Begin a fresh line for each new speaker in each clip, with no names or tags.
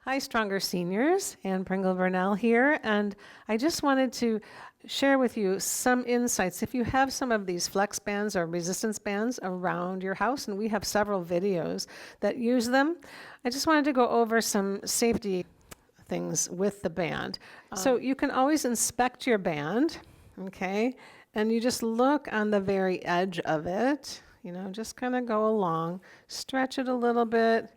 Hi, Stronger Seniors. Anne Pringle-Vernell here, and I just wanted to share with you some insights. If you have some of these flex bands or resistance bands around your house, and we have several videos that use them, I just wanted to go over some safety things with the band. So you can always inspect your band, okay? And you just look on the very edge of it, just kind of go along, stretch it a little bit,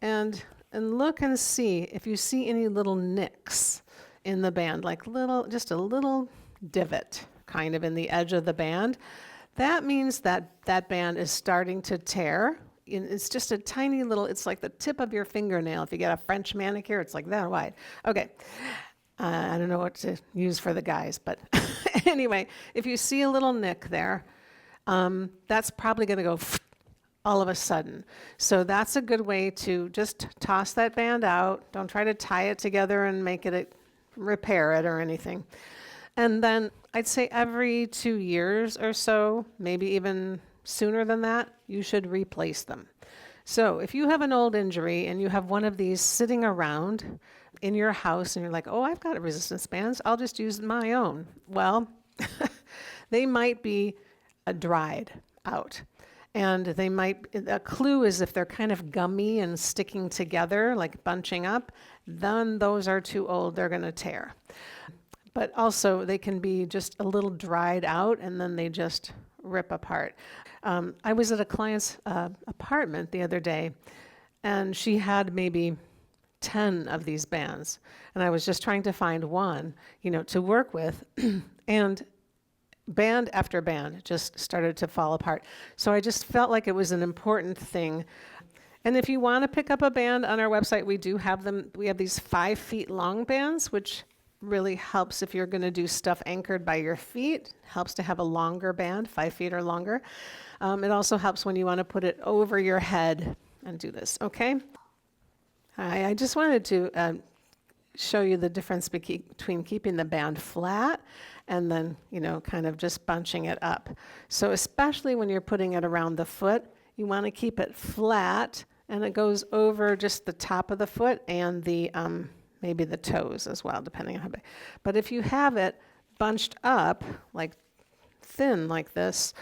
and look and see if you see any little nicks in the band, like just a little divot kind of in the edge of the band. That means that that band is starting to tear. It's just a tiny little, it's like the tip of your fingernail. If you get a French manicure, it's like that wide. Okay, I don't know what to use for the guys, but anyway, if you see a little nick there, that's probably gonna go all of a sudden. So that's a good way to just toss that band out. Don't try to tie it together and repair it or anything. And then I'd say every 2 years or so, maybe even sooner than that, you should replace them. So if you have an old injury and you have one of these sitting around in your house and you're like, oh, I've got resistance bands, I'll just use my own. Well, they might be dried out. And a clue is if they're kind of gummy and sticking together, like bunching up, then those are too old, they're gonna tear. But also they can be just a little dried out and then they just rip apart. I was at a client's apartment the other day and she had maybe 10 of these bands. And I was just trying to find one, to work with. And band after band just started to fall apart. So I just felt like it was an important thing. And if you want to pick up a band on our website, we do have them. We have these 5 feet long bands, which really helps if you're going to do stuff anchored by your feet. Helps to have a longer band, 5 feet or longer. It also helps when you want to put it over your head and do this, okay? I just wanted to show you the difference between keeping the band flat and then, kind of just bunching it up. So especially when you're putting it around the foot, you want to keep it flat and it goes over just the top of the foot and the maybe the toes as well, depending on how big. But if you have it bunched up, like thin like this,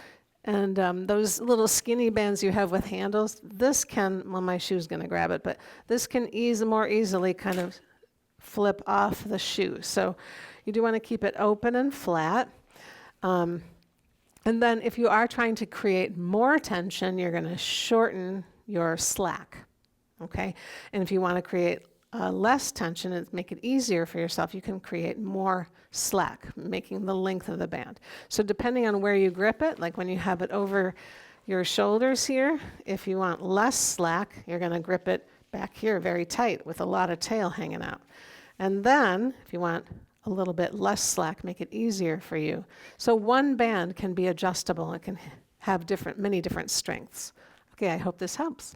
and those little skinny bands you have with handles, this can, well, my shoe's going to grab it, but this can more easily kind of flip off the shoe. So you do want to keep it open and flat. And then if you are trying to create more tension, you're going to shorten your slack, okay? And if you want to create less tension and make it easier for yourself, you can create more slack, making the length of the band. So depending on where you grip it, like when you have it over your shoulders here, if you want less slack, you're going to grip it back here very tight with a lot of tail hanging out. And then if you want a little bit less slack, make it easier for you. So one band can be adjustable. It can have many different strengths. Okay, I hope this helps.